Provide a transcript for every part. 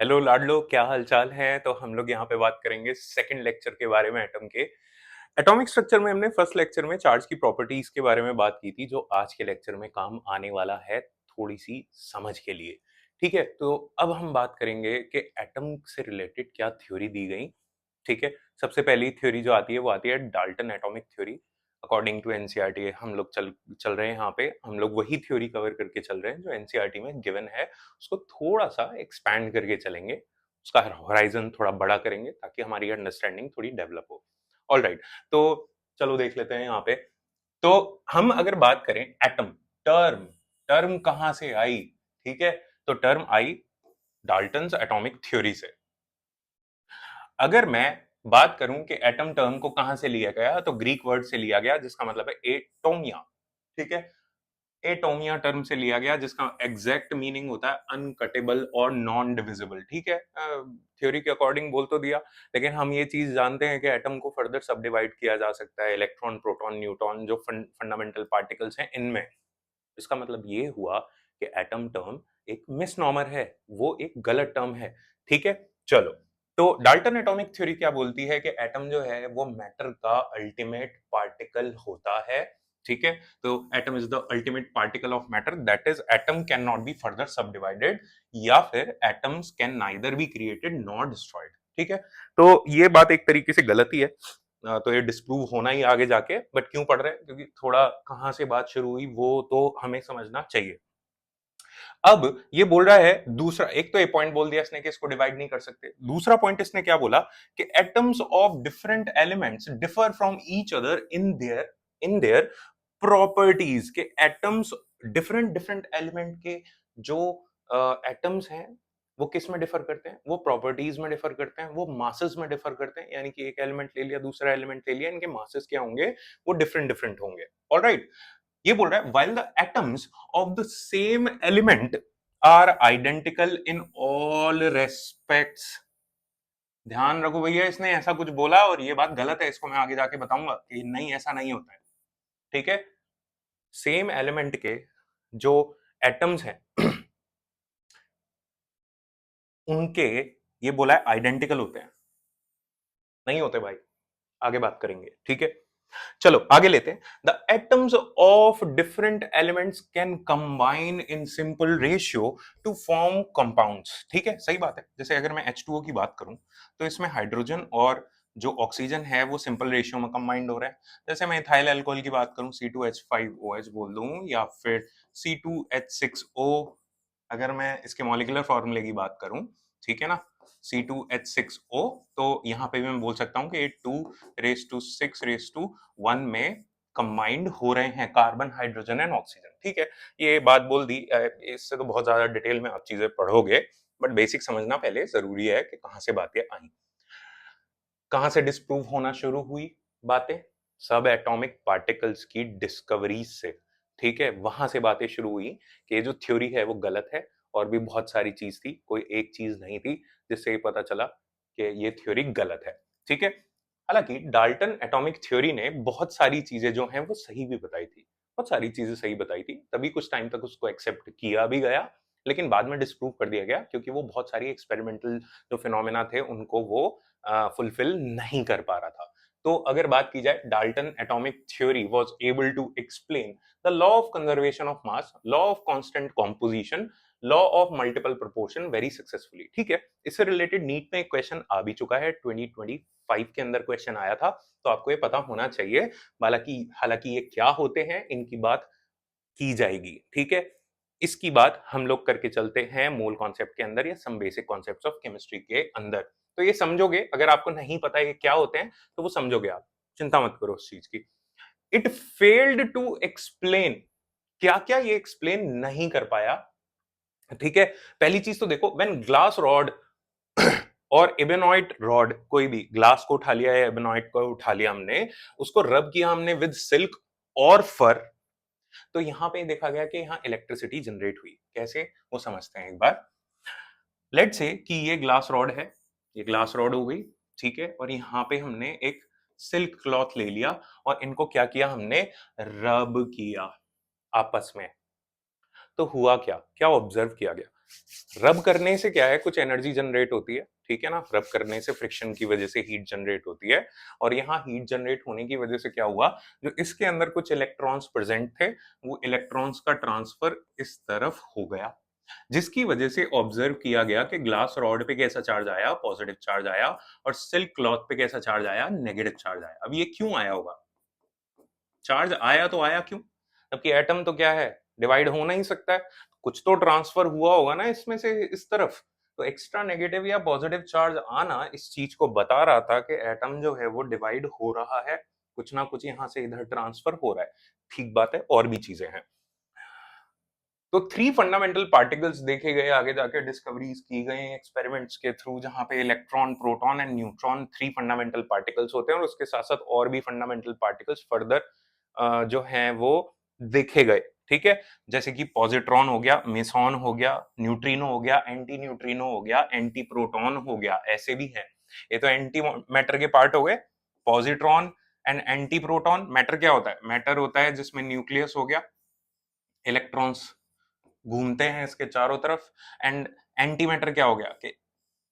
Hello लाडलो, क्या हालचाल है। तो हम लोग यहाँ पे बात करेंगे सेकंड लेक्चर के बारे में, एटम के एटॉमिक स्ट्रक्चर में। हमने फर्स्ट लेक्चर में चार्ज की प्रॉपर्टीज के बारे में बात की थी, जो आज के लेक्चर में काम आने वाला है थोड़ी सी समझ के लिए। ठीक है, तो अब हम बात करेंगे कि एटम से रिलेटेड क्या थ्योरी दी गई। ठीक है, सबसे पहली थ्योरी जो आती है वो आती है Dalton atomic theory. According to NCERT हम लोग चल चल रहे हैं, यहाँ पे हम लोग वही थ्योरी कवर करके चल रहे हैं जो एनसीईआरटी में गिवन है। उसको थोड़ा सा एक्सपैंड करके चलेंगे, उसका होराइजन थोड़ा बड़ा करेंगे ताकि हमारी अंडरस्टैंडिंग थोड़ी डेवलप हो। ऑल राइट, तो चलो देख लेते हैं यहाँ पे। तो हम अगर बात करें एटम, टर्म टर्म कहां से आई। ठीक है, तो टर्म आई डाल्टन्स एटॉमिक थ्योरी से। अगर मैं बात करूं कि एटम टर्म को कहां से लिया गया, तो ग्रीक वर्ड से लिया गया जिसका मतलब है एटोमिया। ठीक है, एटोमिया टर्म से लिया गया जिसका एग्जैक्ट मीनिंग होता है अनकटेबल और नॉन डिविजिबल। ठीक है, थ्योरी के अकॉर्डिंग बोल तो दिया, लेकिन हम ये चीज जानते हैं कि एटम को फर्दर सब डिवाइड किया जा सकता है, इलेक्ट्रॉन, प्रोटॉन, न्यूट्रॉन, जो फंडामेंटल पार्टिकल्स हैं इनमें। इसका मतलब ये हुआ कि एटम टर्म एक मिसनॉमर है, वो एक गलत टर्म है। ठीक है, चलो। तो डाल्टन एटॉमिक थ्योरी क्या बोलती है कि एटम जो है वो मैटर का अल्टीमेट पार्टिकल होता है। ठीक है, तो atom is the ultimate particle of matter, that is atom can not be further सब डिवाइडेड, या फिर atoms can neither be created nor destroyed. ठीक है, तो ये बात एक तरीके से गलती है। तो ये डिस्प्रूव होना ही आगे जाके, बट क्यों पढ़ रहे हैं, क्योंकि थोड़ा कहां से बात शुरू हुई वो तो हमें समझना चाहिए। अब ये बोल रहा है दूसरा, एक तो ये पॉइंट बोल दिया इसने कि इसको डिवाइड नहीं कर सकते। दूसरा पॉइंट इसने क्या बोला कि atoms of different elements differ from each other in their properties. के एटम्स डिफरेंट डिफरेंट एलिमेंट के जो एटम्स हैं वो किस में डिफर करते हैं, वो प्रॉपर्टीज में डिफर करते हैं, वो मासेस में डिफर करते हैं। यानी कि एक एलिमेंट ले लिया, दूसरा एलिमेंट ले लिया, इनके मासेस क्या होंगे, वो डिफरेंट डिफरेंट होंगे। ऑलराइट, ये बोल रहा है while the atoms of the same element are identical in all respects। ध्यान रखो भैया, इसने ऐसा कुछ बोला और ये बात गलत है, इसको मैं आगे जाके बताऊंगा कि नहीं, ऐसा नहीं होता है। ठीक है, सेम एलिमेंट के जो एटम्स हैं उनके, ये बोला है आइडेंटिकल होते हैं, नहीं होते भाई। आगे बात करेंगे, ठीक है। चलो आगे लेते हैं। The atoms of different elements can combine in simple ratio two form compounds. ठीक है, सही बात है। जैसे अगर मैं H2O की बात करूं, तो इसमें हाइड्रोजन और जो ऑक्सीजन है वो सिंपल रेशियो में कंबाइंड हो रहा है। जैसे मैं इथाइल अल्कोहल की बात करूं, C2H5OH बोल दूं, या फिर C2H6O, अगर मैं इसके मॉलिक्यूलर फॉर्मूले की बात करूं, ठीक है ना, C2H6O, तो यहां पे भी मैं बोल सकता हूं कि 2 रेस टू 6 रेस टू 1 में कंबाइंड हो रहे हैं कार्बन, हाइड्रोजन एंड ऑक्सीजन। ठीक है, ये बात बोल दी। इससे तो बहुत ज्यादा डिटेल में आप चीजें पढ़ोगे, बट बेसिक समझना पहले जरूरी है कि कहां से बातें आई, कहां से डिस्प्रूव होना शुरू हुई बातें। सब एटॉमिक पार्टिकल्स की डिस्कवरी से। ठीक है, वहां से बातें शुरू हुई कि ये जो थ्योरी है वो गलत है, और भी बहुत सारी चीज थी, कोई एक चीज नहीं थी जिससे ये पता चला कि ये थ्योरी गलत है। ठीक है, हालांकि डाल्टन एटॉमिक थ्योरी ने बहुत सारी चीजें जो हैं वो सही भी बताई थी, बहुत सारी चीजें सही बताई थी, तभी कुछ टाइम तक उसको एक्सेप्ट किया भी गया, लेकिन बाद में डिस्प्रूव कर दिया गया क्योंकि वो बहुत सारी एक्सपेरिमेंटल जो फिनोमेना थे उनको वो फुलफिल नहीं कर पा रहा था। तो अगर बात की जाए, Dalton atomic theory was able to explain the law of conservation of mass, law of constant composition, law of multiple proportion very successfully. ठीक है, इससे रिलेटेड नीट में एक क्वेश्चन आ भी चुका है, 2025 के अंदर क्वेश्चन आया था, तो आपको ये पता होना चाहिए। हालांकि हालांकि ये क्या होते हैं इनकी बात की जाएगी। ठीक है, इसकी बात हम लोग करके चलते हैं मोल कॉन्सेप्ट के अंदर, या some basic concepts of chemistry के अंदर। तो ये समझोगे, अगर आपको नहीं पता ये क्या होते हैं तो वो समझोगे आप, चिंता मत करो उस चीज की। इट फेल्ड टू एक्सप्लेन, क्या क्या ये एक्सप्लेन नहीं कर पाया। ठीक है, पहली चीज तो देखो, व्हेन ग्लास रॉड और एबेनॉइट रॉड, कोई भी ग्लास को उठा लिया या एबेनॉइट को उठा लिया हमने, उसको रब किया हमने विद सिल्क और फर, तो यहां पे देखा गया कि यहां इलेक्ट्रिसिटी जनरेट हुई। कैसे, वो समझते हैं एक बार। लेट से कि ये ग्लास रॉड है, ये ग्लास रॉड हो गई, ठीक है, और यहाँ पे हमने एक सिल्क क्लॉथ ले लिया और इनको क्या किया हमने, रब किया आपस में। तो हुआ क्या, क्या ऑब्जर्व किया गया, रब करने से क्या है, कुछ एनर्जी जनरेट होती है, ठीक है ना। रब करने से फ्रिक्शन की वजह से हीट जनरेट होती है, और यहाँ हीट जनरेट होने की वजह से क्या हुआ, जो इसके अंदर कुछ इलेक्ट्रॉन्स प्रेजेंट थे, वो इलेक्ट्रॉन्स का ट्रांसफर इस तरफ हो गया, जिसकी वजह से ऑब्जर्व किया गया कि ग्लास रॉड पे कैसा चार्ज आया, पॉजिटिव चार्ज आया, और सिल्क क्लॉथ पे कैसा चार्ज आया, नेगेटिव चार्ज आया। अब ये क्यों आया होगा, चार्ज आया तो आया क्यों, जबकि एटम तो क्या है, डिवाइड हो नहीं सकता है, कुछ तो ट्रांसफर हुआ होगा ना इसमें से इस तरफ। तो एक्स्ट्रा नेगेटिव या पॉजिटिव चार्ज आना इस चीज को बता रहा था कि एटम जो है वो डिवाइड हो रहा है, कुछ ना कुछ यहां से इधर ट्रांसफर हो रहा है। ठीक बात है, और भी चीजें हैं। तो 3 फंडामेंटल पार्टिकल्स देखे गए, आगे जाके डिस्कवरीज की गई एक्सपेरिमेंट्स के थ्रू, जहां पे electron, proton and neutron 3 fundamental particles होते हैं, और उसके साथ साथ और भी फंडामेंटल पार्टिकल्स फर्दर जो हैं वो देखे गए, ठीक है। जैसे कि पॉजिट्रॉन हो गया, मेसॉन हो गया, न्यूट्रिनो हो गया, एंटी न्यूट्रिनो हो गया, एंटी प्रोटॉन हो गया, ऐसे भी हैं। ये तो एंटी मैटर के पार्ट हो गए, positron and anti proton. Matter क्या होता है, मैटर होता है जिसमें न्यूक्लियस हो गया, इलेक्ट्रॉन्स घूमते हैं इसके चारों तरफ, एंड एंटी मैटर क्या हो गया कि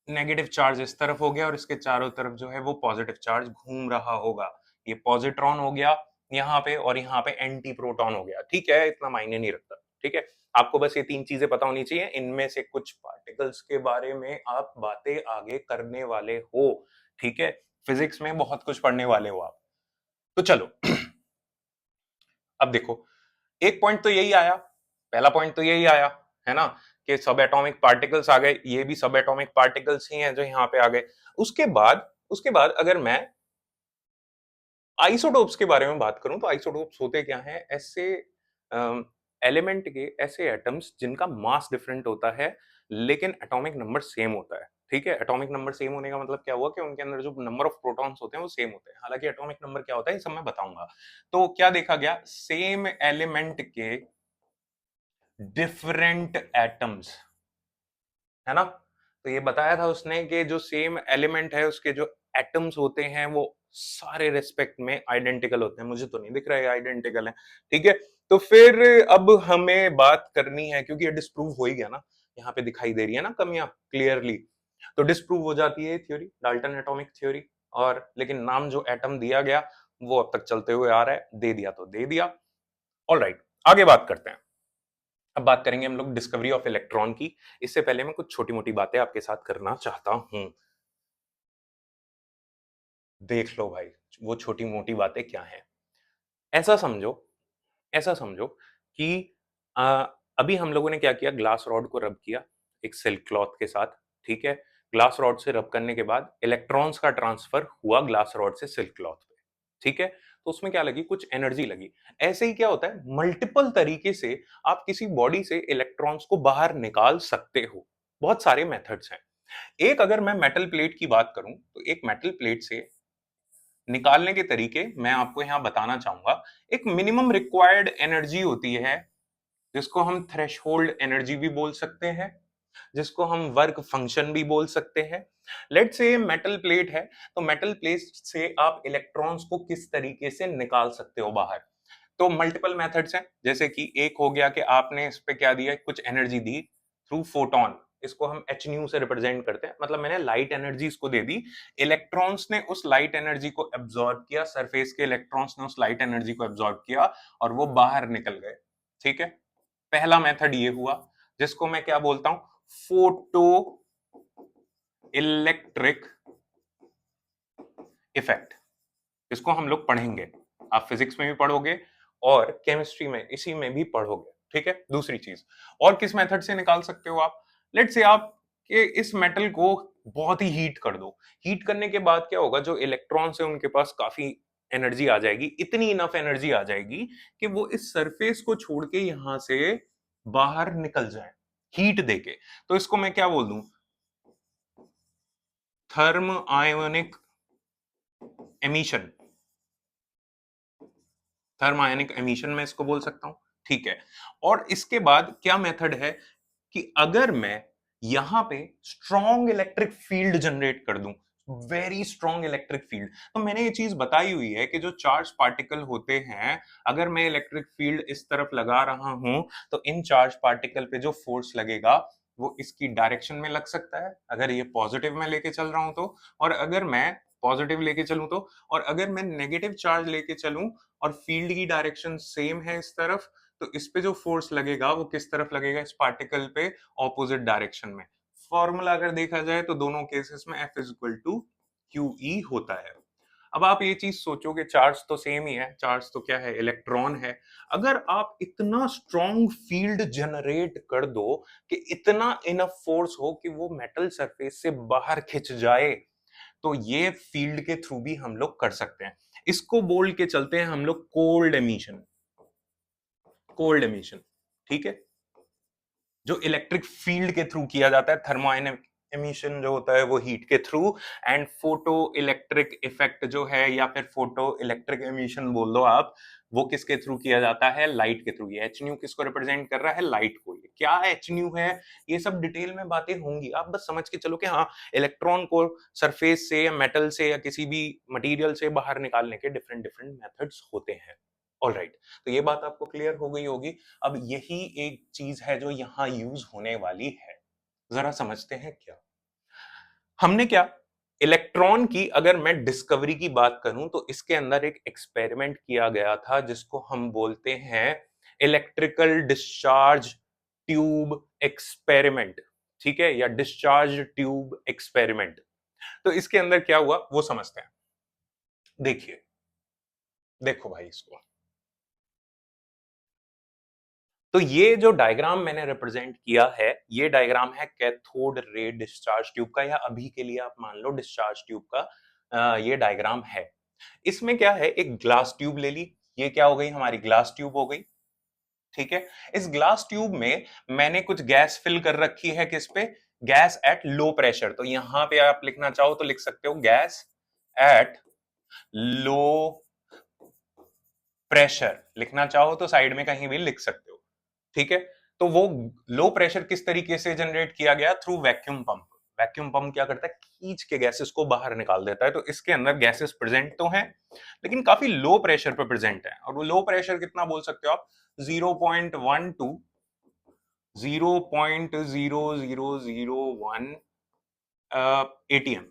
नेगेटिव चार्ज इस तरफ हो गया और इसके चारों तरफ जो है वो पॉजिटिव चार्ज घूम रहा होगा। ये पॉजिट्रॉन हो गया यहाँ पे, और यहाँ पे एंटी प्रोटॉन हो गया, ठीक है, इतना मायने नहीं रखता, ठीक है। आपको बस ये 3 चीजें पता होनी चाहिए, इनमें से कुछ पार्टिकल्स के बारे में आप बातें आगे करने वाले हो, ठीक है। फिजिक्स में बहुत कुछ पढ़ने वाले हो आप। तो चलो अब देखो, एक पॉइंट तो यही आया, पहला पॉइंट तो यही आया, है ना, कि सब एटॉमिक पार्टिकल्स आ गए, ये भी सब एटॉमिक पार्टिकल्स ही हैं जो यहाँ पे आ गए। उसके बाद अगर मैं आइसोटोप्स के बारे में बात करूं, तो आइसोटोप्स होते क्या हैं, ऐसे एलिमेंट के, ऐसे एटम्स जिनका मास डिफरेंट होता है लेकिन एटॉमिक नंबर सेम होता है, ठीक है। एटॉमिक नंबर सेम होने का मतलब क्या हुआ कि उनके अंदर जो नंबर ऑफ प्रोटॉन्स होते हैं वो सेम होते हैं, हालांकि एटॉमिक नंबर क्या होता है ये सब मैं बताऊंगा। तो क्या देखा गया, सेम एलिमेंट के डिफरेंट एटम्स, है ना। तो ये बताया था उसने कि जो सेम एलिमेंट है उसके जो एटम्स होते हैं वो सारे रेस्पेक्ट में आइडेंटिकल होते हैं। मुझे तो नहीं दिख रहा है आइडेंटिकल है, ठीक है। तो फिर अब हमें बात करनी है, क्योंकि ये डिस्प्रूव हो ही गया ना, यहाँ पे दिखाई दे रही है ना कमियां क्लियरली, तो डिस्प्रूव हो जाती है थ्योरी, डाल्टन एटॉमिक थ्योरी। और लेकिन नाम जो एटम दिया गया वो अब तक चलते हुए आ रहा है, दे दिया तो दे दिया। ऑलराइट, आगे बात करते हैं। अब बात करेंगे हम लोग डिस्कवरी ऑफ इलेक्ट्रॉन की। इससे पहले मैं कुछ छोटी मोटी बातें आपके साथ करना चाहता हूं। देख लो भाई, वो छोटी मोटी बातें क्या हैं। ऐसा समझो, ऐसा समझो कि आ, अभी हम लोगों ने क्या किया, ग्लास रॉड को रब किया एक सिल्क क्लॉथ के साथ, ठीक है। ग्लास रॉड से रब करने के बाद इलेक्ट्रॉन्स का ट्रांसफर हुआ ग्लास रॉड से सिल्क क्लॉथ पे, ठीक है। तो उसमें क्या लगी, कुछ एनर्जी लगी। ऐसे ही क्या होता है, मल्टीपल तरीके से आप किसी बॉडी से इलेक्ट्रॉन्स को बाहर निकाल सकते हो, बहुत सारे मेथड्स हैं। एक, अगर मैं मेटल प्लेट की बात करूं, तो एक मेटल प्लेट से निकालने के तरीके मैं आपको यहां बताना चाहूंगा। एक मिनिमम रिक्वायर्ड एनर्जी होती है, जिसको हम थ्रेशहोल्ड एनर्जी भी बोल सकते हैं, जिसको हम वर्क फंक्शन भी बोल सकते हैं। लेट से मेटल प्लेट है, तो मेटल प्लेट से आप इलेक्ट्रॉन्स को किस तरीके से निकाल सकते हो बाहर। तो मल्टीपल मेथड्स हैं, जैसे कि एक हो गया कि आपने इस पे क्या दिया, कुछ एनर्जी दी थ्रू फोटोन, इसको हम एच न्यू से रिप्रेजेंट करते हैं, मतलब मैंने लाइट एनर्जी इसको दे दी, इलेक्ट्रॉन्स ने उस लाइट एनर्जी को एब्जॉर्ब किया, सरफेस के इलेक्ट्रॉन्स ने उस लाइट एनर्जी को एब्जॉर्ब किया और वो बाहर निकल गए, ठीक है। पहला मेथड ये हुआ, जिसको मैं क्या बोलता हूं, फोटो इलेक्ट्रिक इफेक्ट। इसको हम लोग पढ़ेंगे, आप फिजिक्स में भी पढ़ोगे और केमिस्ट्री में इसी में भी पढ़ोगे, ठीक है। दूसरी चीज, और किस मेथड से निकाल सकते हो आप, लेट से आप के इस मेटल को बहुत ही हीट कर दो। हीट करने के बाद क्या होगा, जो इलेक्ट्रॉन्स है उनके पास काफी एनर्जी आ जाएगी, इतनी इनफ एनर्जी आ जाएगी कि वो इस सरफेस को छोड़ के यहां से बाहर निकल जाए हीट देके। तो इसको मैं क्या बोल दूं, थर्म आयोनिक एमिशन, थर्म आयनिक एमिशन में इसको बोल सकता हूं, ठीक है। और इसके बाद क्या मेथड है कि अगर मैं यहां पे स्ट्रॉन्ग इलेक्ट्रिक फील्ड जनरेट कर दूं, वेरी स्ट्रॉन्ग इलेक्ट्रिक फील्ड, तो मैंने ये चीज बताई हुई है कि जो चार्ज पार्टिकल होते हैं, अगर मैं इलेक्ट्रिक फील्ड इस तरफ लगा रहा हूं, तो इन चार्ज पार्टिकल पे जो फोर्स लगेगा वो इसकी डायरेक्शन में लग सकता है अगर ये पॉजिटिव में लेके चल रहा हूं तो, और अगर मैं पॉजिटिव लेके चलूं तो, और अगर मैं नेगेटिव चार्ज लेके चलूं और फील्ड की डायरेक्शन सेम है इस तरफ, तो इस पे जो फोर्स लगेगा वो किस तरफ लगेगा, इस पार्टिकल पे ऑपोजिट डायरेक्शन में। फॉर्मूला अगर देखा जाए तो दोनों केसेस में F is equal to q E होता है। अब आप ये चीज सोचो कि चार्ज तो सेम ही है, चार्ज तो क्या है, इलेक्ट्रॉन है। अगर आप इतना स्ट्रॉन्ग फील्ड जनरेट कर दो कि इतना इनफ फोर्स हो कि वो मेटल सरफेस से बाहर खिंच जाए, तो ये फील्ड के थ्रू भी हम लोग कर सकते हैं। इसको बोल के चलते हैं हम लोग कोल्ड एमिशन। कोल्ड एमिशन, ठीक है, जो इलेक्ट्रिक फील्ड के थ्रू किया जाता है। थर्मोडायनेमिक एमिशन जो होता है वो हीट के through, and photo electric effect जो है, या फिर फोटो इलेक्ट्रिक एमिशन बोल दो आप, वो किसके थ्रू किया जाता है, लाइट के थ्रू। ये एच न्यू किसको रिप्रेजेंट कर रहा है, लाइट को। ये क्या एच न्यू है, ये सब डिटेल में बातें होंगी, आप बस समझ के चलो कि हाँ, इलेक्ट्रॉन को सरफेस से या मेटल से या किसी भी मटेरियल से बाहर निकालने के डिफरेंट डिफरेंट मेथड्स होते हैं। ऑलराइट, तो ये बात आपको क्लियर हो गई होगी। अब यही एक चीज है जो यहां यूज होने वाली है, जरा समझते हैं क्या। हमने क्या, इलेक्ट्रॉन की अगर मैं डिस्कवरी की बात करूं तो इसके अंदर एक एक्सपेरिमेंट किया गया था जिसको हम बोलते हैं इलेक्ट्रिकल डिस्चार्ज ट्यूब एक्सपेरिमेंट, ठीक है, या डिस्चार्ज ट्यूब एक्सपेरिमेंट। तो इसके अंदर क्या हुआ वो समझते हैं। देखिए, देखो भाई इसको, तो ये जो डायग्राम मैंने रिप्रेजेंट किया है, ये डायग्राम है कैथोड रे डिस्चार्ज ट्यूब का, या अभी के लिए आप मान लो डिस्चार्ज ट्यूब का ये डायग्राम है। इसमें क्या है, एक ग्लास ट्यूब ले ली, ये क्या हो गई, हमारी ग्लास ट्यूब हो गई, ठीक है। इस ग्लास ट्यूब में मैंने कुछ गैस फिल कर रखी है, किस पे, गैस एट लो प्रेशर। तो यहां पे आप लिखना चाहो तो लिख सकते हो गैस एट लो प्रेशर, लिखना चाहो तो साइड में कहीं भी लिख सकते हो, ठीक है। तो वो लो प्रेशर किस तरीके से जनरेट किया गया, through vacuum pump. Vacuum pump क्या करता है, खींच के गैसेस को बाहर निकाल देता है। तो इसके अंदर गैसेस प्रेजेंट तो हैं, लेकिन काफी लो प्रेशर पे प्रेजेंट है। और वो लो प्रेशर कितना बोल सकते हो आप, 0.1 टू 0.00001 एटीएम,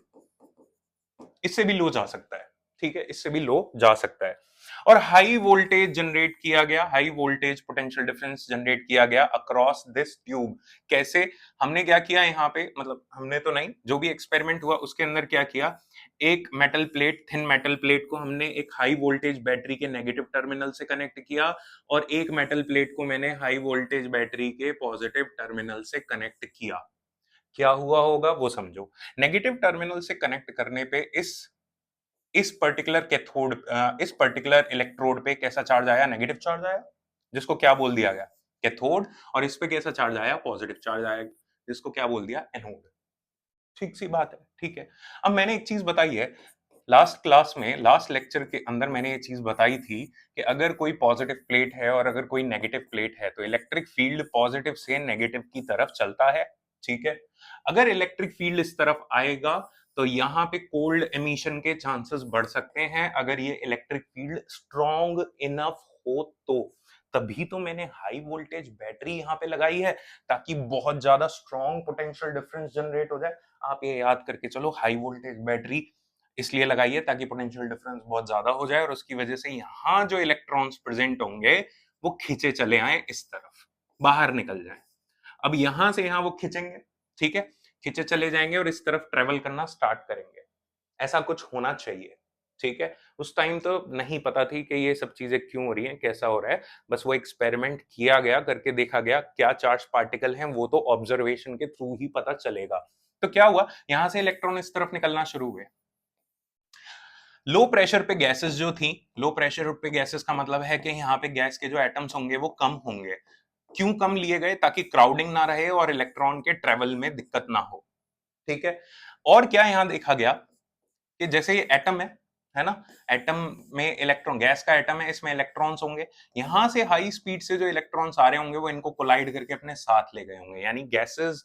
इससे भी लो जा सकता है, ठीक है, इससे भी लो जा सकता है। और हाई वोल्टेज जनरेट किया गया, high voltage potential difference generate किया गया अक्रॉस दिस ट्यूब। कैसे, हमने क्या किया यहाँ पे, मतलब हमने तो नहीं, जो भी एक्सपेरिमेंट हुआ उसके अंदर क्या किया, एक metal plate, thin metal plate को हमने एक हाई वोल्टेज बैटरी के नेगेटिव टर्मिनल से कनेक्ट किया, और एक मेटल प्लेट को मैंने हाई वोल्टेज बैटरी के पॉजिटिव टर्मिनल से कनेक्ट किया। क्या हुआ होगा वो समझो। नेगेटिव टर्मिनल से कनेक्ट करने पे इस पर्टिकुलर कैथोड, इस पर्टिकुलर इलेक्ट्रोड पे कैसा चार्ज आया, नेगेटिव चार्ज आया, जिसको क्या बोल दिया गया, कैथोड। और इस पे कैसा चार्ज आया, पॉजिटिव चार्ज आया, जिसको क्या बोल दिया, एनोड। ठीक सी बात है, ठीक है। अब मैंने एक चीज बताई है, लास्ट क्लास में, लास्ट लेक्चर के अंदर मैंने ये चीज बताई थी कि अगर कोई पॉजिटिव प्लेट है और अगर कोई नेगेटिव प्लेट है तो इलेक्ट्रिक फील्ड पॉजिटिव से नेगेटिव की तरफ चलता है, ठीक है। अगर इलेक्ट्रिक फील्ड इस तरफ आएगा तो यहाँ पे कोल्ड एमिशन के चांसेस बढ़ सकते हैं, अगर ये इलेक्ट्रिक फील्ड स्ट्रॉन्ग इनफ हो तो। तभी तो मैंने हाई वोल्टेज बैटरी यहाँ पे लगाई है, ताकि बहुत ज्यादा स्ट्रॉन्ग पोटेंशियल डिफरेंस जनरेट हो जाए। आप ये याद करके चलो, हाई वोल्टेज बैटरी इसलिए लगाइए ताकि पोटेंशियल डिफरेंस बहुत ज्यादा हो जाए और उसकी वजह से यहाँ जो इलेक्ट्रॉन्स प्रेजेंट होंगे वो खींचे चले आए इस तरफ, बाहर निकल जाए। अब यहां से यहां वो खींचेंगे, ठीक है, खींचे चले जाएंगे और इस तरफ ट्रेवल करना स्टार्ट करेंगे। ऐसा कुछ होना चाहिए, ठीक है। उस टाइम तो नहीं पता थी कि ये सब चीजें क्यों हो रही हैं, कैसा हो रहा है, बस वो एक्सपेरिमेंट किया गया, करके देखा गया क्या चार्ज पार्टिकल हैं, वो तो ऑब्जर्वेशन के थ्रू ही पता चलेगा। तो क्या हुआ, यहां से इलेक्ट्रॉन इस तरफ निकलना शुरू हुए। लो प्रेशर पे गैसेस जो थी, लो प्रेशर पे गैसेस का मतलब है कि यहाँ पे गैस के जो एटम्स होंगे वो कम होंगे। क्यों कम लिए गए, ताकि क्राउडिंग ना रहे और इलेक्ट्रॉन के ट्रेवल में दिक्कत ना हो, ठीक है। और क्या यहां देखा गया कि जैसे ये एटम है ना, एटम में इलेक्ट्रॉन, गैस का एटम है, इसमें इलेक्ट्रॉन्स होंगे, यहां से हाई स्पीड से जो इलेक्ट्रॉन्स आ रहे होंगे वो इनको कोलाइड करके अपने साथ ले गए होंगे। यानी गैसेस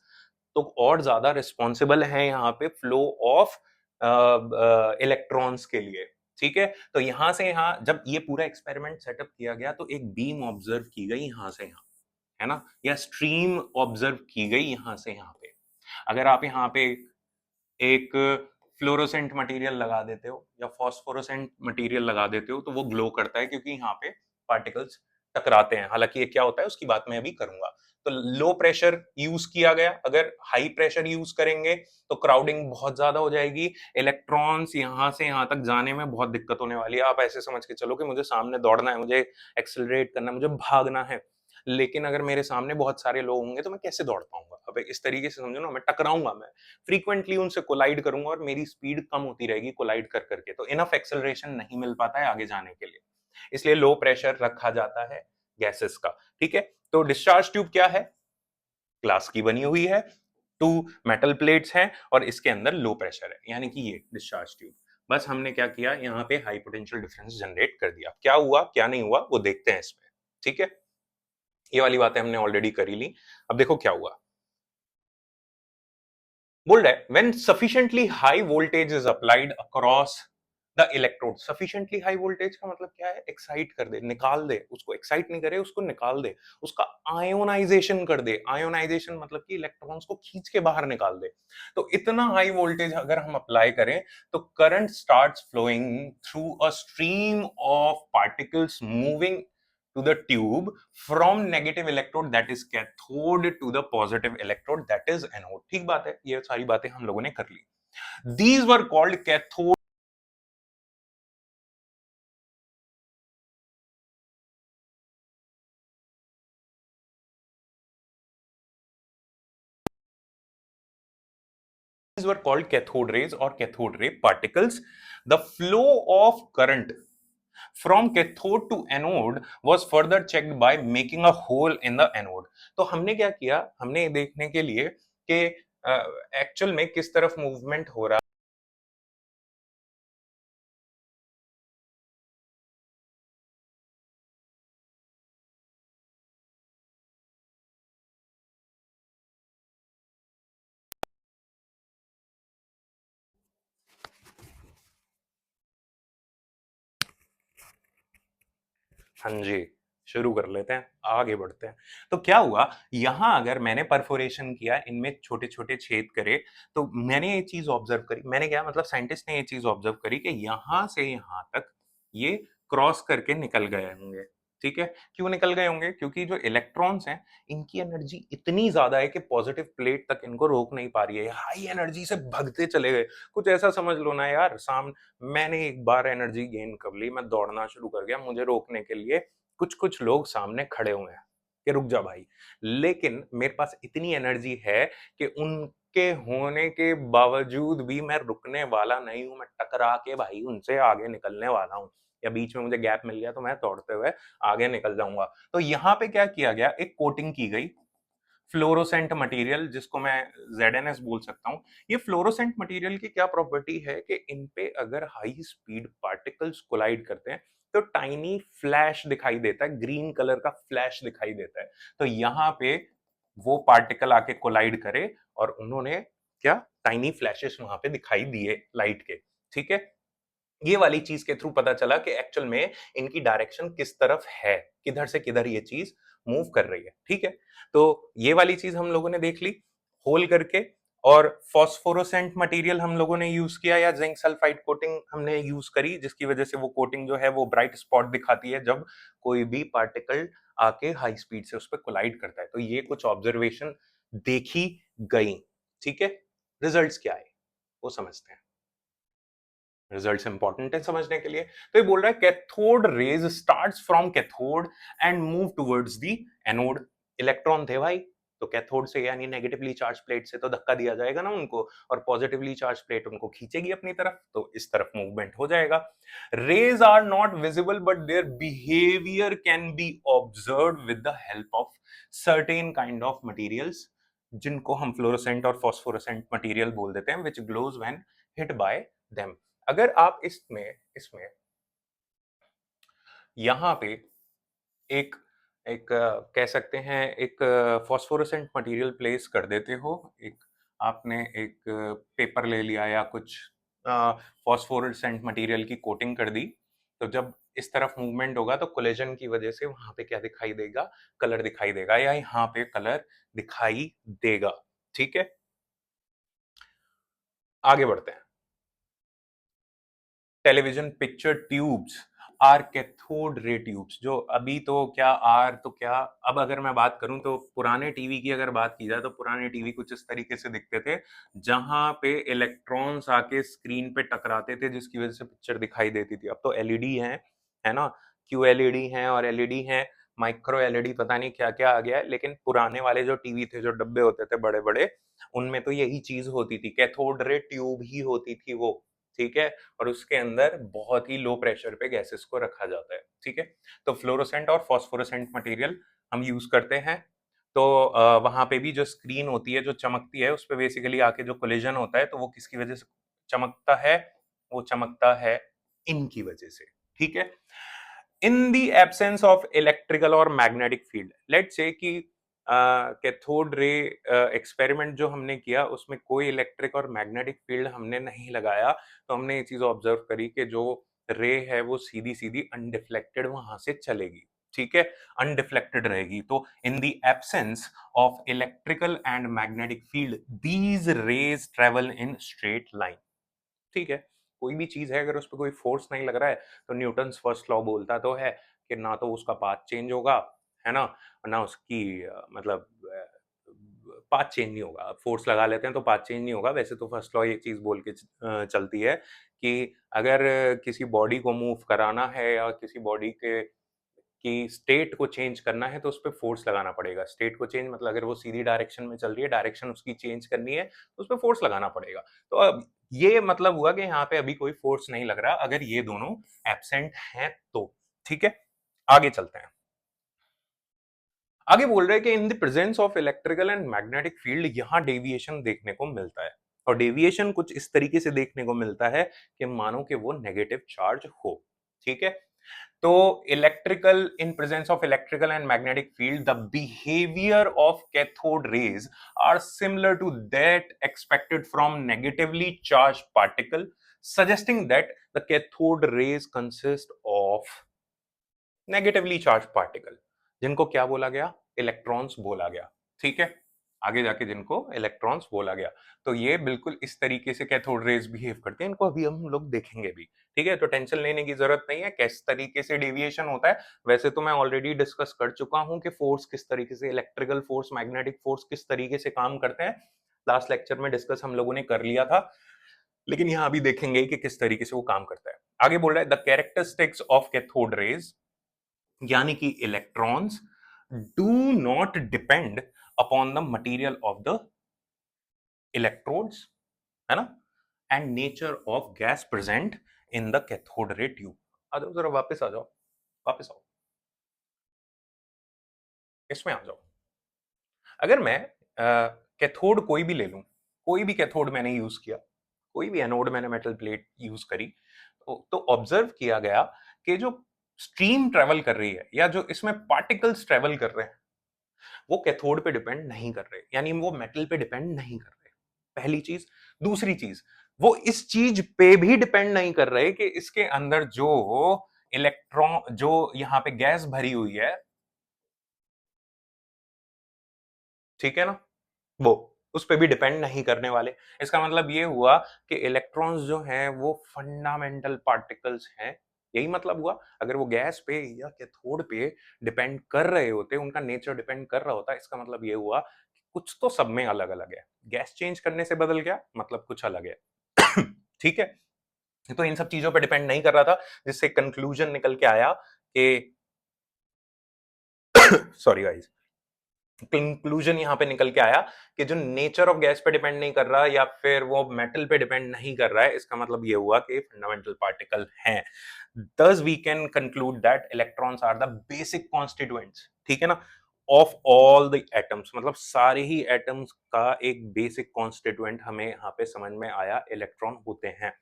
तो और ज्यादा रिस्पॉन्सिबल है यहाँ पे फ्लो ऑफ इलेक्ट्रॉन्स के लिए, ठीक है। तो यहां से यहाँ जब ये पूरा एक्सपेरिमेंट सेटअप किया गया तो एक बीम ऑब्जर्व की गई यहां से यहाँ, है ना, या स्ट्रीम ऑब्जर्व की गई यहाँ से यहाँ पे। अगर आप यहाँ पे एक फ्लोरोसेंट मटेरियल लगा देते हो या फॉस्फोरोसेंट मटेरियल लगा देते हो तो वो ग्लो करता है, क्योंकि यहाँ पे पार्टिकल्स टकराते हैं। हालांकि ये क्या होता है उसकी बात मैं अभी करूंगा। तो लो प्रेशर यूज किया गया, अगर हाई प्रेशर यूज करेंगे तो क्राउडिंग बहुत ज्यादा हो जाएगी, इलेक्ट्रॉन्स यहाँ से यहाँ तक जाने में बहुत दिक्कत होने वाली है। आप ऐसे समझ के चलो कि मुझे सामने दौड़ना है, मुझे एक्सेलरेट करना है, मुझे भागना है, लेकिन अगर मेरे सामने बहुत सारे लोग होंगे तो मैं कैसे दौड़ पाऊंगा। अब इस तरीके से समझो ना, मैं टकराऊंगा, मैं फ्रीक्वेंटली उनसे कोलाइड करूंगा और मेरी स्पीड कम होती रहेगी कोलाइड कर करके, तो इनफ एक्सेलरेशन नहीं मिल पाता है आगे जाने के लिए। इसलिए लो प्रेशर रखा जाता है गैसेस का। ठीक है, तो डिस्चार्ज ट्यूब क्या है, ग्लास की बनी हुई है, टू मेटल प्लेट्स हैं और इसके अंदर लो प्रेशर है, यानी कि ये डिस्चार्ज ट्यूब। बस हमने क्या किया, यहाँ पे हाई पोटेंशियल डिफरेंस जनरेट कर दिया। क्या हुआ क्या नहीं हुआ वो देखते हैं इसमें। ठीक है, ये वाली बातें हमने ऑलरेडी करी ली। अब देखो क्या हुआ, बोल्ड है when sufficiently high voltage is applied across the electrode. Sufficiently high voltage का मतलब क्या है, एक्साइट कर दे, निकाल दे उसको, एक्साइट नहीं करे उसको, निकाल दे उसका, आयोनाइजेशन कर दे। आयोनाइजेशन मतलब कि इलेक्ट्रॉन्स को खींच के बाहर निकाल दे। तो इतना हाई वोल्टेज अगर हम अप्लाई करें तो current starts flowing through a stream of particles moving to the tube from negative electrode that is cathode to the positive electrode that is anode। ठीक बात है, ये सारी बातें हम लोगों ने कर ली। These were called cathode rays or cathode ray particles। The flow of current from cathode to anode was further checked by making a hole in the anode। तो हमने क्या किया, हमने देखने के लिए कि एक्चुअल में किस तरफ मूवमेंट हो रहा है। हाँ जी, शुरू कर लेते हैं, आगे बढ़ते हैं। तो क्या हुआ, यहां अगर मैंने परफोरेशन किया, इनमें छोटे छोटे छेद करे, तो मैंने ये चीज ऑब्जर्व करी, मैंने क्या मतलब साइंटिस्ट ने ये चीज ऑब्जर्व करी कि यहां से यहां तक ये क्रॉस करके निकल गए होंगे। ठीक है, क्यों निकल गए होंगे, क्योंकि जो इलेक्ट्रॉन्स हैं इनकी एनर्जी इतनी ज्यादा है कि पॉजिटिव प्लेट तक इनको रोक नहीं पा रही है, हाई एनर्जी से भगते चले गए। कुछ ऐसा समझ लो ना यार, मैंने एक बार एनर्जी गेन कर ली, मैं दौड़ना शुरू कर गया, मुझे रोकने के लिए कुछ कुछ लोग सामने खड़े हुए हैं कि रुक जा भाई, लेकिन मेरे पास इतनी एनर्जी है कि उनके होने के बावजूद भी मैं रुकने वाला नहीं हूं, मैं टकरा के भाई उनसे आगे निकलने वाला हूं, या बीच में मुझे गैप मिल गया तो मैं दौड़ते हुए आगे निकल जाऊंगा। तो यहाँ पे क्या किया गया, एक कोटिंग की गई फ्लोरोसेंट मटेरियल, जिसको मैं ZNS बोल सकता हूँ। ये फ्लोरोसेंट मटेरियल की क्या प्रॉपर्टी है कि इन पे अगर हाई स्पीड पार्टिकल्स कोलाइड करते हैं तो टाइनी फ्लैश दिखाई देता है, ग्रीन कलर का फ्लैश दिखाई देता है। तो यहाँ पे वो पार्टिकल आके कोलाइड करे और उन्होंने क्या, टाइनी फ्लैशेस वहां पे दिखाई दिए लाइट के। ठीक है, ये वाली चीज के थ्रू पता चला कि एक्चुअल में इनकी डायरेक्शन किस तरफ है, किधर से किधर ये चीज मूव कर रही है। ठीक है, तो ये वाली चीज हम लोगों ने देख ली होल करके। और फॉस्फोरोसेंट मटेरियल हम लोगों ने यूज किया, या जिंक सल्फाइड कोटिंग हमने यूज करी, जिसकी वजह से वो कोटिंग जो है वो ब्राइट स्पॉट दिखाती है जब कोई भी पार्टिकल आके हाई स्पीड से उस पर कोलाइड करता है। तो ये कुछ ऑब्जर्वेशन देखी गई। ठीक है, रिजल्ट्स क्या है वो समझते हैं। रिजल्ट्स इंपॉर्टेंट है समझने के लिए। तो ये बोल रहा है cathode rays starts from cathode and move towards the anode. Electron थे भाई, तो कैथोड से यानी नेगेटिवली चार्ज प्लेट से तो धक्का दिया जाएगा ना उनको, और पॉजिटिवली चार्ज प्लेट उनको खींचेगी अपनी तरफ, तो इस तरफ मूवमेंट हो जाएगा। Rays are not visible but their behaviour can be observe with the help of certain kind of materials, जिनको हम फ्लोरोसेंट और फॉस्फोरेसेंट मटेरियल बोल देते हैं, which glows when hit by them. अगर आप इसमें इसमें यहाँ पे एक एक कह सकते हैं एक फॉस्फोरेसेंट मटेरियल प्लेस कर देते हो, एक आपने एक पेपर ले लिया या कुछ फॉस्फोरेसेंट मटेरियल की कोटिंग कर दी, तो जब इस तरफ मूवमेंट होगा तो कोलिजन की वजह से वहां पे क्या दिखाई देगा, कलर दिखाई देगा, या यहाँ पे कलर दिखाई देगा। ठीक है, आगे बढ़ते हैं। Television picture tubes are cathode ray tubes, जो अभी तो क्या आर तो क्या, अब अगर मैं बात करूं तो पुराने टीवी की अगर बात की जाए तो पुराने टीवी कुछ इस तरीके से दिखते थे, जहां पे इलेक्ट्रॉन्स आके स्क्रीन पे टकराते थे जिसकी वजह से पिक्चर दिखाई देती थी। अब तो एलईडी है ना, क्यू एलईडी है और एलईडी है, माइक्रो एलईडी, पता नहीं क्या क्या आ गया है, लेकिन पुराने वाले जो टीवी थे, जो डब्बे होते थे बड़े बड़े, उनमें तो यही चीज होती थी, कैथोड रे ट्यूब ही होती थी वो। ठीक है, और उसके अंदर बहुत ही लो प्रेशर पे गैसेस को रखा जाता है। ठीक है, तो फ्लोरोसेंट और फॉस्फोरेसेंट मटेरियल हम यूज करते हैं। तो वहां पे भी जो स्क्रीन होती है जो चमकती है, उस पर बेसिकली आके जो कोलिजन होता है, तो वो किसकी वजह से चमकता है, वो चमकता है इनकी वजह से। ठीक है, इन दी एब्सेंस ऑफ इलेक्ट्रिकल और मैग्नेटिक फील्ड, लेट्स से कि कैथोड रे एक्सपेरिमेंट जो हमने किया उसमें कोई इलेक्ट्रिक और मैग्नेटिक फील्ड हमने नहीं लगाया, तो हमने ये चीज ऑब्जर्व करी कि जो रे है वो सीधी सीधी अनडिफ्लेक्टेड वहां से चलेगी। ठीक है, अनडिफ्लेक्टेड रहेगी। तो in the absence of electrical and magnetic field these raise travel in straight line. ठीक है, कोई भी चीज है अगर उस पर कोई फोर्स नहीं लग रहा है, तो न्यूटन्स फर्स्ट लॉ बोलता तो है कि ना तो उसका पाथ चेंज होगा, है ना, ना उसकी मतलब पाथ चेंज नहीं होगा। फोर्स लगा लेते हैं तो पाथ चेंज नहीं होगा। वैसे तो फर्स्ट लॉ ये चीज बोल के चलती है कि अगर किसी बॉडी को मूव कराना है या किसी बॉडी के कि स्टेट को चेंज करना है तो उस पर फोर्स लगाना पड़ेगा। स्टेट को चेंज मतलब अगर वो सीधी डायरेक्शन में चल रही है, डायरेक्शन उसकी चेंज करनी है, तो उस पर फोर्स लगाना पड़ेगा। तो अब ये मतलब हुआ कि यहाँ पे अभी कोई फोर्स नहीं लग रहा अगर ये दोनों एब्सेंट हैं तो। ठीक है, आगे चलते हैं। आगे बोल रहे हैं कि in the presence of electrical and magnetic field यहां डेविएशन देखने को मिलता है, और डेविएशन कुछ इस तरीके से देखने को मिलता है कि मानो कि वो नेगेटिव चार्ज हो। ठीक है, तो electrical, in presence of electrical and magnetic field the behaviour of cathode rays are similar to that expected from negatively charge particle, suggesting that the cathode rays consist of negatively charge particle, जिनको क्या बोला गया, electrons बोला गया। ठीक है, आगे जाके जिनको इलेक्ट्रॉन्स बोला गया। तो ये बिल्कुल इस तरीके से कैथोड रेज बिहेव करते हैं, इनको अभी हम लोग देखेंगे भी। ठीक है, तो टेंशन लेने की जरूरत नहीं है किस तरीके से डेविएशन होता है। वैसे तो मैं ऑलरेडी डिस्कस कर चुका हूं कि फोर्स किस तरीके से, इलेक्ट्रिकल फोर्स, मैग्नेटिक फोर्स किस तरीके से काम करते हैं। लास्ट लेक्चर में डिस्कस हम लोगों ने कर लिया था, लेकिन यहां अभी देखेंगे कि किस तरीके से वो काम करता है। आगे बोल रहा है the characteristics of cathode rays, यानी कि electrons do not depend upon the material of the electrodes, है ना, and nature of gas present in the cathode ray tube. आ जाओ जरा, वापस आ जाओ, वापस आओ, इसमें आ जाओ। अगर मैं कैथोड कोई भी ले लूं, कोई भी कैथोड मैंने यूज किया, कोई भी एनोड मैंने मेटल प्लेट यूज करी, तो ऑब्जर्व किया गया कि जो स्ट्रीम ट्रेवल कर रही है या जो इसमें पार्टिकल्स ट्रेवल कर रहे हैं, वो कैथोड पे डिपेंड नहीं कर रहे, यानी वो मेटल पे डिपेंड नहीं कर रहे। पहली चीज। दूसरी चीज, वो इस चीज पे भी डिपेंड नहीं कर रहे कि इसके अंदर जो इलेक्ट्रॉन, जो यहां पे गैस भरी हुई है, ठीक है ना, वो उस पे भी डिपेंड नहीं करने वाले। इसका मतलब ये हुआ कि इलेक्ट्रॉन्स जो हैं वो फंडामेंटल पार्टिकल्स हैं। यही मतलब हुआ। अगर वो गैस पे या कैथोड पे डिपेंड कर रहे होते, उनका नेचर डिपेंड कर रहा होता, इसका मतलब ये हुआ कि कुछ तो सब में अलग अलग है। गैस चेंज करने से बदल गया, मतलब कुछ अलग है। ठीक है, तो इन सब चीजों पे डिपेंड नहीं कर रहा था, जिससे कंक्लूजन निकल के आया कि सॉरी गाइस, कंक्लूजन यहां पे निकल के आया कि जो नेचर ऑफ गैस पे डिपेंड नहीं कर रहा या फिर वो मेटल पे डिपेंड नहीं कर रहा है, इसका मतलब ये हुआ कि फंडामेंटल पार्टिकल हैं। thus we can conclude that electrons are the basic constituents, ठीक है ना, of all the atoms, मतलब सारे ही एटम्स का एक बेसिक कॉन्स्टिट्यूएंट हमें यहाँ पे समझ में आया, इलेक्ट्रॉन होते हैं,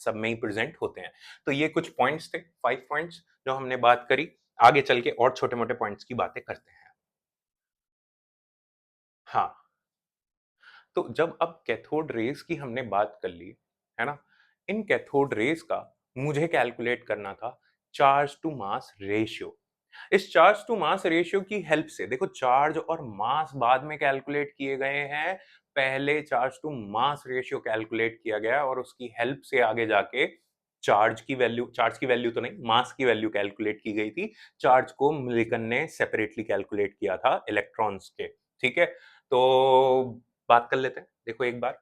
सब में ही प्रेजेंट होते हैं। तो ये कुछ पॉइंट्स थे, 5 पॉइंट्स जो हमने बात करी। आगे चल के और छोटे मोटे पॉइंट्स की बातें करते हैं। हाँ, तो जब अब कैथोड रेज की हमने बात कर ली, है ना, इन कैथोड रेज का मुझे कैलकुलेट करना था चार्ज टू मास रेशियो। इस चार्ज टू मास रेशियो की हेल्प से देखो, चार्ज और मास बाद में कैलकुलेट किए गए हैं, पहले charge to mass ratio calculate किया गया और उसकी हेल्प से आगे जाके चार्ज की वैल्यू तो नहीं, मास की वैल्यू कैलकुलेट की गई थी। चार्ज को मिल्टन ने सेपरेटली कैलकुलेट किया था इलेक्ट्रॉन्स के। ठीक है, तो बात कर लेते हैं, देखो एक बार।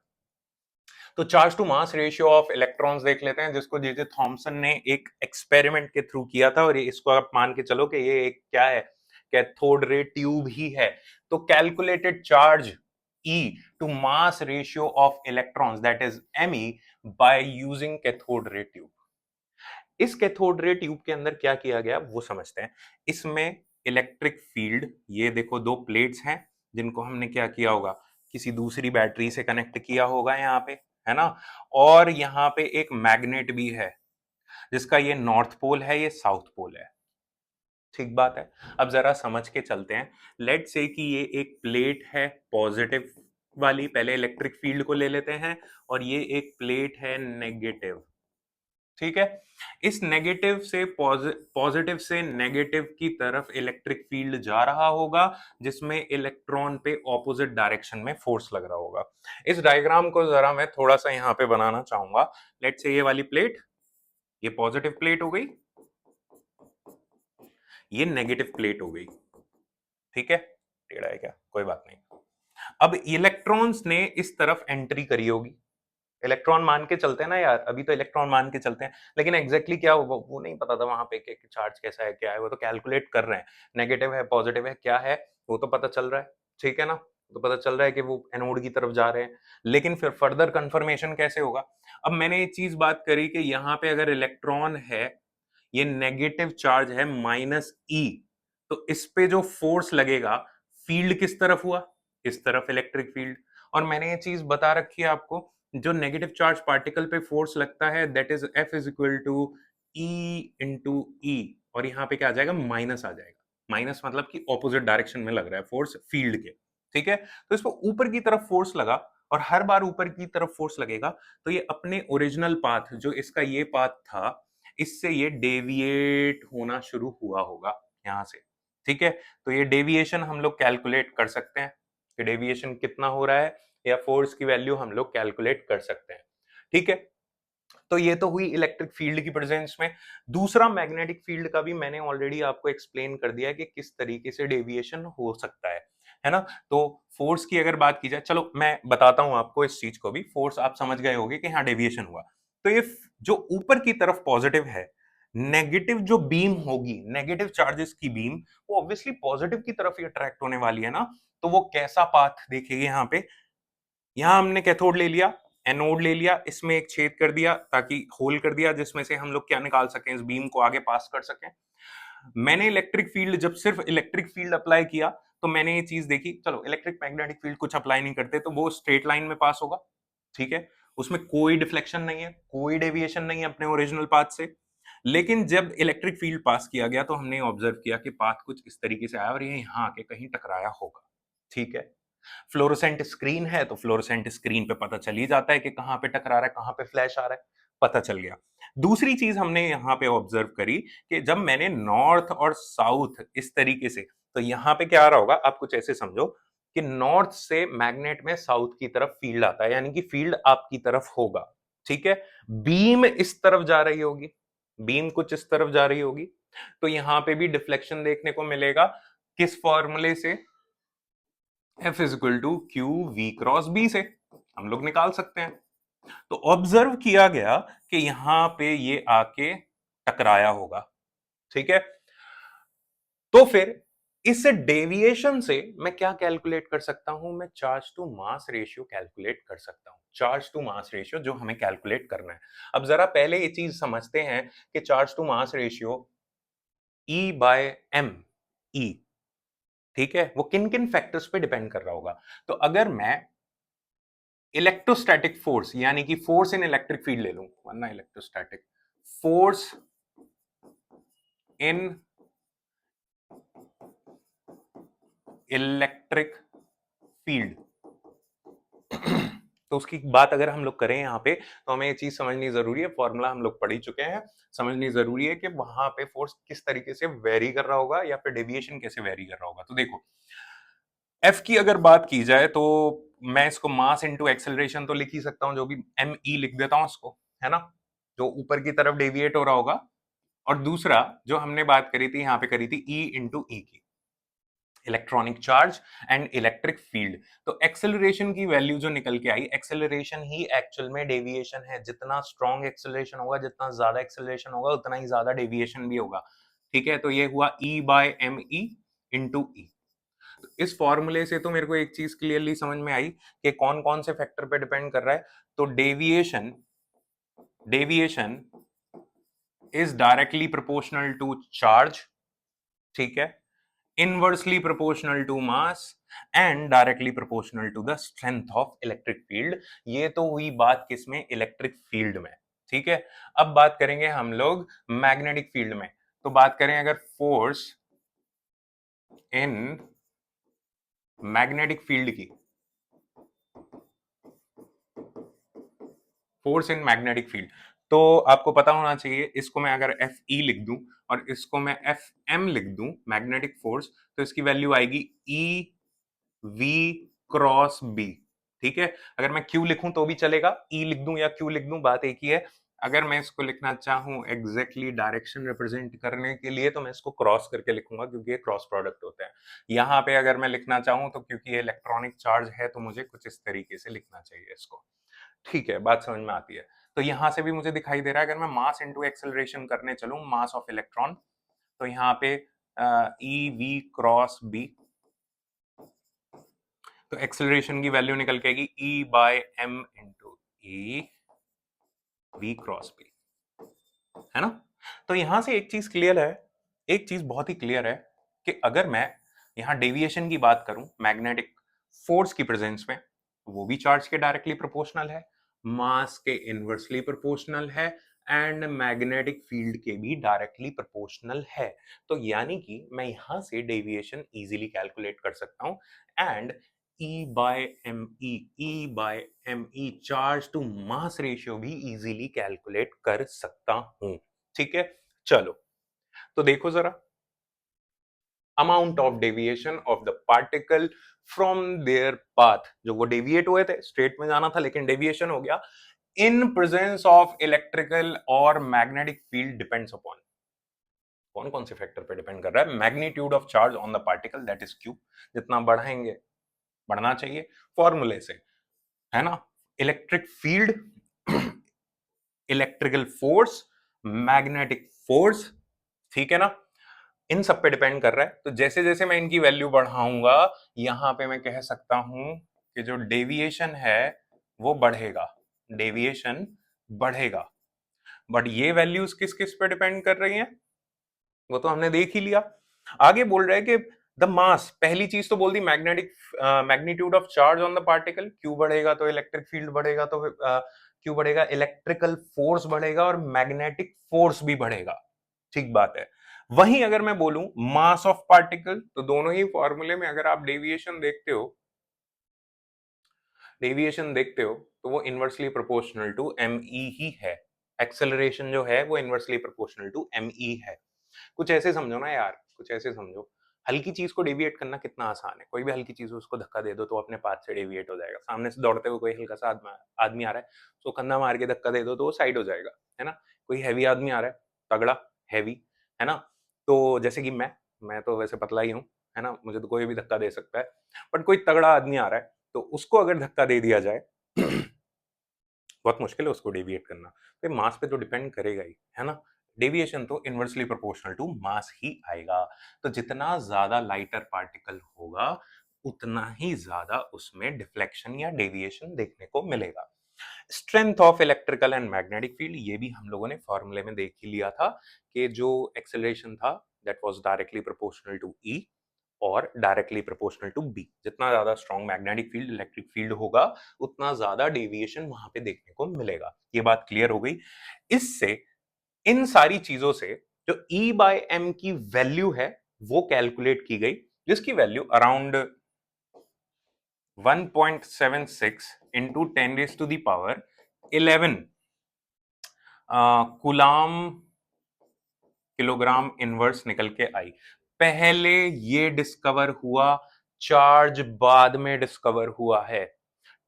तो charge to mass ratio of electrons देख लेते हैं, जिसको जे जे थॉमसन ने एक एक्सपेरिमेंट के थ्रू किया था, और ये इसको आप मान के चलो कि ये एक क्या है, कैथोड रे ट्यूब ही है। तो calculated charge E to mass ratio of electrons, that is Me, by using cathode ray tube। इस कैथोड रे ट्यूब के अंदर क्या किया गया वो समझते हैं। इसमें इलेक्ट्रिक फील्ड, ये देखो दो प्लेट्स हैं जिनको हमने क्या किया होगा, किसी दूसरी बैटरी से कनेक्ट किया होगा यहाँ पे, है ना। और यहाँ पे एक मैग्नेट भी है, जिसका ये नॉर्थ पोल है, ये साउथ पोल है। ठीक बात है। अब जरा समझ के चलते हैं। लेट से कि ये एक प्लेट है पॉजिटिव वाली, पहले इलेक्ट्रिक फील्ड को ले लेते हैं, और ये एक प्लेट है नेगेटिव। ठीक है, इस नेगेटिव से पॉजिटिव से नेगेटिव की तरफ इलेक्ट्रिक फील्ड जा रहा होगा, जिसमें इलेक्ट्रॉन पे ऑपोजिट डायरेक्शन में फोर्स लग रहा होगा। इस डायग्राम को जरा मैं थोड़ा सा यहां पे बनाना चाहूंगा। लेट से ये वाली प्लेट, ये पॉजिटिव प्लेट हो गई, ये नेगेटिव प्लेट हो गई। ठीक है, टेढ़ा है क्या, कोई बात नहीं। अब इलेक्ट्रॉन्स ने इस तरफ एंट्री करी होगी, इलेक्ट्रॉन मान के चलते हैं ना यार, अभी तो इलेक्ट्रॉन मान के चलते हैं, लेकिन एग्जैक्टली क्या वो नहीं पता था वहां पे कि चार्ज कैसा है क्या है, वो तो कैलकुलेट कर रहे हैं, नेगेटिव है पॉजिटिव है क्या है, वो तो पता चल रहा है। ठीक है ना, तो पता चल रहा है कि वो एनोड की तरफ जा रहे हैं, लेकिन फिर फर्दर कंफर्मेशन कैसे होगा। अब मैंने ये चीज बात करी कि यहाँ पे अगर इलेक्ट्रॉन है, ये नेगेटिव चार्ज है -E, तो इस पे जो फोर्स लगेगा, फील्ड किस तरफ हुआ, इस तरफ इलेक्ट्रिक फील्ड। और मैंने ये चीज बता रखी है आपको, जो नेगेटिव चार्ज पार्टिकल पे फोर्स लगता है, that is F is equal to E into e, और यहाँ पे क्या आ जाएगा, माइनस आ जाएगा। माइनस मतलब कि ऑपोजिट डायरेक्शन में लग रहा है फोर्स फील्ड के। ठीक है, तो इसको ऊपर की तरफ फोर्स लगा, और हर बार ऊपर की तरफ फोर्स लगेगा तो ये अपने ओरिजिनल पाथ, जो इसका ये पाथ था, इससे ये डेविएट होना शुरू हुआ होगा यहां से। ठीक है, तो ये डेविएशन हम लोग कैलकुलेट कर सकते हैं कि डेविएशन कितना हो रहा है, या फोर्स की वैल्यू हम लोग कैलकुलेट कर सकते हैं। ठीक है, तो ये तो हुई इलेक्ट्रिक फील्ड की प्रेजेंस में। दूसरा, मैग्नेटिक फील्ड का भी मैंने ऑलरेडी आपको एक्सप्लेन कर दिया है कि किस तरीके से डेविएशन हो सकता है ना। तो फोर्स की अगर बात की जाए, चलो मैं बताता हूं आपको इस चीज को भी, फोर्स आप समझ गए होंगे कि हाँ डेविएशन हुआ। तो ये जो ऊपर की तरफ पॉजिटिव है, नेगेटिव जो बीम होगी, नेगेटिव चार्जेस की बीम, वो ऑब्वियसली पॉजिटिव की तरफ ही अट्रैक्ट होने वाली है ना। तो वो कैसा पाथ देखेगी, यहाँ पे, यहां हमने कैथोड ले लिया, एनोड ले लिया, इसमें एक छेद कर दिया ताकि होल कर दिया, जिसमें से हम लोग क्या निकाल सकें, इस बीम को आगे पास कर सकें। मैंने इलेक्ट्रिक फील्ड, जब सिर्फ इलेक्ट्रिक फील्ड अप्लाई किया, तो मैंने ये चीज देखी, चलो इलेक्ट्रिक मैग्नेटिक फील्ड कुछ अप्लाई नहीं करते तो वो स्ट्रेट लाइन में पास होगा। ठीक है, उसमें कोई डिफ्लेक्शन नहीं है, कोई डेविएशन नहीं है अपने ओरिजिनल पाथ से। लेकिन जब इलेक्ट्रिक फील्ड पास किया गया, तो हमने ऑब्जर्व किया कि पाथ कुछ इस तरीके से आया और ये यहां आके कहीं टकराया होगा। ठीक है, फ्लोरोसेंट स्क्रीन है तो फ्लोरोसेंट स्क्रीन पे पता चल ही जाता है कि कहां पे टकरा रहा है, कहां पे फ्लैश आ रहा है, पता चल गया। दूसरी चीज हमने यहां पे ऑब्जर्व करी कि जब मैंने नॉर्थ और साउथ इस तरीके से, तो यहां पे क्या आ रहा होगा, आप कुछ ऐसे समझो कि नॉर्थ से मैग्नेट में साउथ की तरफ फील्ड आता है, यानी कि फील्ड आपकी तरफ होगा। ठीक है, बीम इस तरफ जा रही होगी, बीम कुछ इस तरफ जा रही होगी, तो यहां पे भी डिफ्लेक्शन देखने को मिलेगा। किस फॉर्मूले से, F is equal to q v cross B से हम लोग निकाल सकते हैं। तो ऑब्जर्व किया गया कि यहां पे ये आके टकराया होगा। ठीक है, तो फिर इस डेविएशन से मैं क्या कैलकुलेट कर सकता हूं, मैं charge to mass ratio calculate कर सकता हूं। चार्ज टू मास रेशियो जो हमें कैलकुलेट करना है, अब जरा पहले ये चीज समझते हैं कि charge to mass ratio E by m, e, ठीक है, वो किन किन फैक्टर्स पे डिपेंड कर रहा होगा। तो अगर मैं इलेक्ट्रोस्टैटिक फोर्स, यानी कि फोर्स इन इलेक्ट्रिक फील्ड ले लूं, वरना electrostatic force in electric field, तो उसकी बात अगर हम लोग करें यहाँ पे, तो हमें ये चीज समझनी जरूरी है, फॉर्मूला हम लोग पढ़ ही चुके हैं, समझनी जरूरी है कि वहां पे फोर्स किस तरीके से वेरी कर रहा होगा या फिर डेविएशन कैसे वेरी कर रहा होगा। तो देखो एफ की अगर बात की जाए तो मैं इसको मास इनटू एक्सेलरेशन तो लिख ही सकता हूं, जो भी एम ई लिख देता हूं इसको, है ना, जो ऊपर की तरफ डेविएट हो रहा होगा। और दूसरा जो हमने बात करी थी यहाँ पे करी थी ई इंटू ई की, electronic charge and electric field. तो एक्सेलरेशन की वैल्यू जो निकल के आई, एक्सेलरेशन ही एक्चुअल में डेविएशन है। जितना स्ट्रॉन्ग एक्सेलरेशन होगा, जितना ज्यादा एक्सेलरेशन होगा, उतना ही ज्यादा डेविएशन भी होगा। ठीक है, तो ये हुआ e by m e into e. इस फॉर्मूले से तो मेरे को एक चीज क्लियरली समझ में आई कि कौन कौन से फैक्टर पे डिपेंड कर रहा है। तो deviation deviation is directly proportional to charge, ठीक है, inversely proportional to mass and directly proportional to the strength of electric field. ये तो हुई बात किसमें, इलेक्ट्रिक फील्ड में। ठीक है, अब बात करेंगे हम लोग मैग्नेटिक फील्ड में। तो बात करें अगर फोर्स इन मैग्नेटिक फील्ड की, फोर्स इन मैग्नेटिक फील्ड, तो आपको पता होना चाहिए, इसको मैं अगर एफ ई लिख दूं और इसको मैं एफ एम लिख दूं मैग्नेटिक फोर्स, तो इसकी वैल्यू आएगी ई वी क्रॉस बी। ठीक है, अगर मैं क्यू लिखूं तो भी चलेगा, ई लिख दूं या क्यू लिख दूं, बात एक ही है। अगर मैं इसको लिखना चाहूं एग्जैक्टली डायरेक्शन रिप्रेजेंट करने के लिए, तो मैं इसको क्रॉस करके लिखूंगा, क्योंकि ये क्रॉस प्रोडक्ट होता है। यहाँ पे अगर मैं लिखना चाहूं तो क्योंकि ये इलेक्ट्रॉनिक चार्ज है, तो मुझे कुछ इस तरीके से लिखना चाहिए इसको। ठीक है, बात समझ में आती है। तो यहां से भी मुझे दिखाई दे रहा है, अगर मैं मास इनटू एक्सेलरेशन करने चलूं, मास ऑफ इलेक्ट्रॉन, तो यहाँ पे ई वी क्रॉस बी, तो एक्सेलरेशन की वैल्यू निकल के आएगी e by m into e v cross B, है ना। तो यहां से एक चीज क्लियर है, एक चीज बहुत ही क्लियर है कि अगर मैं यहां डेविएशन की बात करूं मैग्नेटिक फोर्स की प्रेजेंस में, वो भी चार्ज के डायरेक्टली प्रोपोर्शनल है, मास के इनवर्सली प्रोपोर्शनल है एंड मैग्नेटिक फील्ड के भी डायरेक्टली प्रोपोर्शनल है। तो यानी कि मैं यहां से डेविएशन इजीली कैलकुलेट कर सकता हूं and e by m e by m e charge to mass ratio भी इजीली कैलकुलेट कर सकता हूं। ठीक है, चलो तो देखो जरा, amount of deviation of the particle from their path, जो वो डेविएट हुए थे, स्ट्रेट में जाना था लेकिन डेविएशन हो गया, इन प्रेजेंस ऑफ इलेक्ट्रिकल और मैग्नेटिक फील्ड डिपेंड्स अपॉन, कौन कौन से फैक्टर पे डिपेंड कर रहा है, magnitude of charge on the particle that is Q, जितना बढ़ाएंगे बढ़ना चाहिए फॉर्मूले से, है ना, electric field, electrical force, magnetic force, ठीक है ना, इन सब पे डिपेंड कर रहा है। तो जैसे जैसे मैं इनकी वैल्यू बढ़ाऊंगा, यहां पे मैं कह सकता हूं कि जो डेविएशन है वो बढ़ेगा, डेविएशन बढ़ेगा। बट ये वैल्यूज किस किस पे डिपेंड कर रही हैं, वो तो हमने देख ही लिया। आगे बोल रहा है कि द मास, पहली चीज तो बोल the magnetic magnitude of charge on the particle, Q बढ़ेगा तो इलेक्ट्रिक फील्ड बढ़ेगा, तो क्यू बढ़ेगा, इलेक्ट्रिकल फोर्स बढ़ेगा और मैग्नेटिक फोर्स भी बढ़ेगा। ठीक बात है। वहीं अगर मैं बोलूं मास ऑफ पार्टिकल, तो दोनों ही फॉर्मूले में अगर आप डेविएशन देखते हो, डेविएशन देखते हो, तो वो inversely proportional to m e ही है। एक्सेलरेशन जो है वो inversely proportional to m e है। कुछ ऐसे समझो ना यार, कुछ ऐसे समझो, हल्की चीज को डेविएट करना कितना आसान है, कोई भी हल्की चीज उसको धक्का दे दो तो अपने पाथ से डेविएट हो जाएगा। सामने से दौड़ते हुए कोई हल्का सा आदमी आ रहा है, उसको कंधा मार के धक्का दे दो तो वो साइड हो जाएगा, है ना। कोई हैवी आदमी आ रहा है, तगड़ा हैवी, है ना, तो जैसे कि मैं तो वैसे पतला ही हूँ, है ना, मुझे तो कोई भी धक्का दे सकता है, बट कोई तगड़ा आदमी आ रहा है तो उसको अगर धक्का दे दिया जाए बहुत मुश्किल है उसको डेविएट करना, तो मास पे तो डिपेंड करेगा ही, है ना। डेविएशन तो इनवर्सली प्रोपोर्शनल टू मास ही आएगा। तो जितना ज्यादा लाइटर पार्टिकल होगा, उतना ही ज्यादा उसमें डिफ्लेक्शन या डेविएशन देखने को मिलेगा। Strength of electrical and magnetic field, ये भी हम लोगों ने फॉर्मूले में देख ही लिया था कि जो एक्सेलरेशन था that was directly proportional to e और डायरेक्टली प्रोपोर्शनल टू बी। जितना ज्यादा strong magnetic field, electric field होगा, उतना ज्यादा डेविएशन वहां पे देखने को मिलेगा। ये बात क्लियर हो गई। इससे, इन सारी चीजों से जो ई बाय एम की वैल्यू है वो कैलकुलेट की गई, जिसकी value around 1.76 into 10⁻11 coulomb kilogram inverse निकल के आई। पहले ये डिस्कवर हुआ, चार्ज बाद में डिस्कवर हुआ है।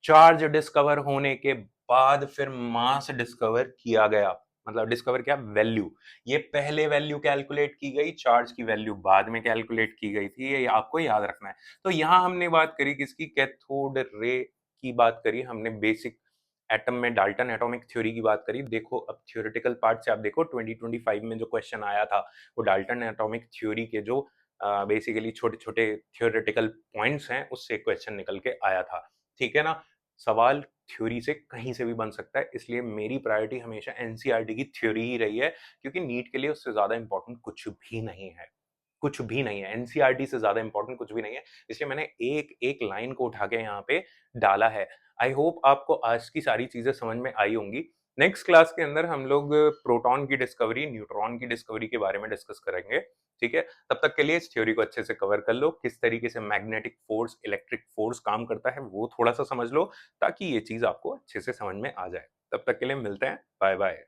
चार्ज डिस्कवर होने के बाद फिर मास डिस्कवर किया गया, मतलब डिस्कवर क्या, वैल्यू। ये पहले वैल्यू कैलकुलेट की गई, चार्ज की वैल्यू बाद में कैलकुलेट की गई थी, ये आपको याद रखना है। तो यहां हमने बात करी किसकी, कैथोड रे की बात करी हमने, बेसिक एटम में डाल्टन एटॉमिक थ्योरी की बात करी। देखो अब थ्योरेटिकल पार्ट से आप देखो 2025 में जो क्वेश्चन आया था वो डाल्टन एटॉमिक थ्योरी के जो बेसिकली छोटे छोटे थ्योरेटिकल पॉइंट्स हैं उससे क्वेश्चन निकल के आया था। ठीक है ना, सवाल थ्योरी से कहीं से भी बन सकता है, इसलिए मेरी प्रायोरिटी हमेशा एनसीईआरटी की थ्योरी ही रही है, क्योंकि नीट के लिए उससे ज्यादा इंपॉर्टेंट कुछ भी नहीं है, कुछ भी नहीं है, एनसीईआरटी से ज्यादा इंपॉर्टेंट कुछ भी नहीं है। इसलिए मैंने एक एक लाइन को उठा के यहाँ पे डाला है। आई होप आपको आज की सारी चीजें समझ में आई होंगी। नेक्स्ट क्लास के अंदर हम लोग प्रोटॉन की डिस्कवरी, न्यूट्रॉन की डिस्कवरी के बारे में डिस्कस करेंगे। ठीक है, तब तक के लिए इस थ्योरी को अच्छे से कवर कर लो, किस तरीके से मैग्नेटिक फोर्स, इलेक्ट्रिक फोर्स काम करता है वो थोड़ा सा समझ लो, ताकि ये चीज आपको अच्छे से समझ में आ जाए। तब तक के लिए मिलते हैं, बाय बाय।